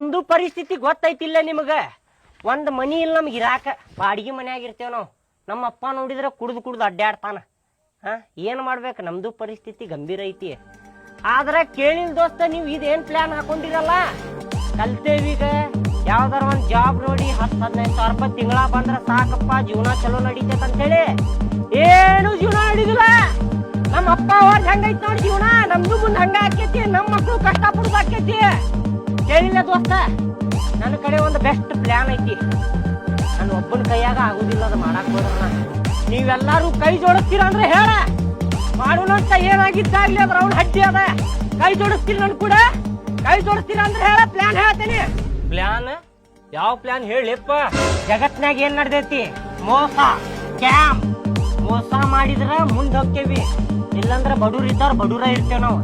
ಒಂದು ಪರಿಸ್ಥಿತಿ ಗೊತ್ತೈತಿಲ್ಲ ನಿಮಗ. ಒಂದ್ ಮನಿ ಇಲ್ಲ ನಮ್ಗೆ ಇರಾಕ, ಬಾಡಿಗೆ ಮನ್ಯಾಗ ಇರ್ತೇವ್ ನಾವು. ನಮ್ಮ ಅಪ್ಪ ನೋಡಿದ್ರೆ ಕುಡ್ದು ಅಡ್ಡಾಡ್ತಾನ. ಏನ್ ಮಾಡ್ಬೇಕು, ನಮ್ದು ಪರಿಸ್ಥಿತಿ ಗಂಭೀರ ಐತಿ. ಆದ್ರೆ ಕೇಳಿಲ್ ದೋಸ್ತ, ನೀವು ಇದೇನ್ ಪ್ಲಾನ್ ಹಾಕೊಂಡಿರಲ್ಲ, ಕಲ್ತೇವೀಗ ಯಾವ್ದಾರ ಒಂದ್ ಜಾಬ್ ನೋಡಿ 10-15 ಸಾವಿರ ರೂಪಾಯಿ ತಿಂಗಳ ಬಂದ್ರ ಸಾಕಪ್ಪ, ಜೀವನ ಚಲೋ ನಡೀತೈತ ಅಂತೇಳಿ ಏನು ಜೀವನ ನಡೀದಿಲ್ಲ. ನಮ್ಮ ಅಪ್ಪ ಅವ್ರ ಹೆಂಗೈತಿ ನೋಡಿ ಜೀವನ, ನಮ್ದು ಮುಂದ್ ಹಂಗ ಆಕೇತಿ, ನಮ್ಮ ಮಕ್ಳು ಕಷ್ಟ ಪಡುದು ಆಕೇತಿ. ಕೇಳಿಲ್ಲ ದೋಸ್ತ, ನನ್ನ ಕಡೆ ಒಂದು ಬೆಸ್ಟ್ ಪ್ಲಾನ್ ಐತಿ. ನಾನು ಒಬ್ಬನ ಕೈಯಾಗ ಆಗುದಿಲ್ಲ ಅದು ಮಾಡಕ್ ಹೋದ್ರ. ನೀವೆಲ್ಲಾರು ಕೈ ಜೋಡಿಸ್ತೀರ ಅಂದ್ರೆ ಹೇಳ ಮಾಡೋಣಂತ. ಏನಾಗಿದ್ದಾಗ್ಲಿ ಅದ್ರ ಅವ್ನ ಹಡ್ಡಿ ಅದ. ಕೈ ಜೋಡಿಸ್ತೀರಿ ನನ್ ಕೂಡ, ಕೈ ಜೋಡಿಸ್ತೀರ ಅಂದ್ರೆ ಹೇಳ, ಪ್ಲಾನ್ ಹೇಳ್ತೇನೆ. ಪ್ಲಾನ್ ಯಾವ ಪ್ಲಾನ್ ಹೇಳಿಪ್ಪ? ಜಗತ್ನಾಗ ಏನ್ ನಡ್ದೈತಿ? ಮೋಸ, ಕ್ಯಾಮ್. ಮೋಸ ಮಾಡಿದ್ರ ಮುಂದ್ ಹೋಗ್ತೇವಿ, ಇಲ್ಲಂದ್ರ ಬಡೂರ್ ಇದ್ದಾರ ಬಡೂರ ಇರ್ತೇವ್ ನಾವು.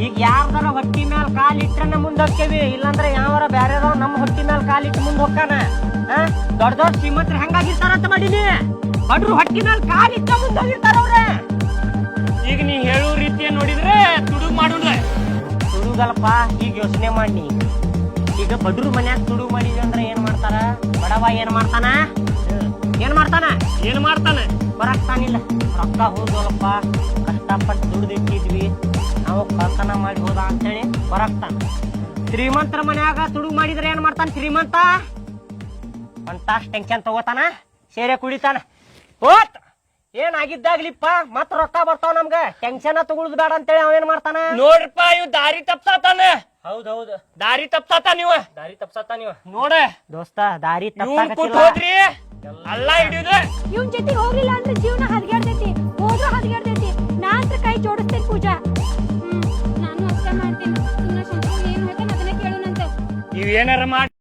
ಈಗ ಯಾರ್ದಾರ ಹೊಟ್ಟಿ ಮ್ಯಾಲ ಕಾಲಿಟ್ರನ ಮುಂದ್ ಹೋಗ್ತೇವಿ, ಇಲ್ಲಂದ್ರ ಯಾವಾರ ಬ್ಯಾರೆದವ ನಮ್ಮ ಹೊಟ್ಟಿ ಮ್ಯಾಲ ಕಾಲಿಟ್ಟು ಮುಂದ್ ಹೋಗ್ತಾನ. ದೊಡ್ಡ ದೊಡ್ಡ ಶ್ರೀಮಂತರು ಹೆಂಗಾಗಿರ್ತಾರ ಅಂತ ಮಾಡೀನಿ, ಬಡ್ರು ಹೊಟ್ಟಿ ಮ್ಯಾಲ ಕಾಲಿಟ್ಟ ಮುಂದ್ ಹೋಗಿರ್ತಾರ ಅವ್ರ. ಈಗ ನೀ ಹೇಳೋ ರೀತಿಯ ನೋಡಿದ್ರೆ ತುಡುಗ್ ಮಾಡೋಣ. ತುಡುಗಲ್ಪ, ಈಗ ಯೋಚನೆ ಮಾಡಿ. ಈಗ ಬಡ್ರು ಮನ್ಯಾಗ ತುಡುಗ್ ಮಾಡಿದ್ವಿ ಅಂದ್ರೆ ಏನ್ ಮಾಡ್ತಾರ? ಬಡವ ಏನ್ ಮಾಡ್ತಾನ? ಬರಕ್ತಾನಿಲ್ಲ. ರೊಕ್ಕ ಹೋದವಲ್ಲಪ್ಪ, ಕಷ್ಟಪಟ್ಟು ದುಡ್ದಿಟ್ಟಿದ್ವಿ ನಾವು, ಕಳ್ತನ ಮಾಡಿ ಹೋದ ಅಂತೇಳಿ ಬರಕ್ತಾನ. ಶ್ರೀಮಂತರ ಮನ್ಯಾಗ ತುಡುಗ್ ಮಾಡಿದ್ರೆ ಏನ್ ಮಾಡ್ತಾನ ಶ್ರೀಮಂತ? ಅಂತ ಟೆನ್ಷನ್ ತಗೋತಾನ, ಸೇರೆ ಕುಡಿತಾನ. ಹೋತ್ ಏನಾಗಿದ್ದಾಗ್ಲಿಪ್ಪ, ಮತ್ ರೊಕ್ಕ ಬರ್ತಾವ ನಮ್ಗ, ಟೆನ್ಷನ್ ತಗೊಳುದ್ ಬೇಡ ಅಂತೇಳಿ ಅವೇನ್ ಮಾಡ್ತಾನ ನೋಡ್ರಪ್ಪ, ಇವ್ ದಾರಿ ತಪ್ಸಾತಾನ. ಹೌದೌದು, ದಾರಿ ತಪ್ಸಾತ ನೀವು ನೋಡ ದೋಸ್ತ, ದಾರಿ ಹೋದ್ರಿ ಅಲ್ಲ ಹಿಡಿಯುದು. ಇವ್ನ ಜೊತೆ ಹೋಗ್ಲಿಲ್ಲ ಅಂದ್ರೆ ಜೀವನ ಹದಗೆಡ್ತೈತಿ, ಹೋದ್ರೂ ಹದಗೆಡ್ತೈತಿ. ನಾನ್ ಕೈ ಜೋಡಿಸ್ತೇನೆ ಪೂಜಾ. ನಾನು ಅಷ್ಟೇ ಮಾಡ್ತೀನಿ. ಸುಮ್ಮನೆ ಏನು ಹೇಳ್ತೇನೆ ಅದನ್ನ ಕೇಳೋಣಂತ. ನೀವ್ ಏನಾರ ಮಾಡಿ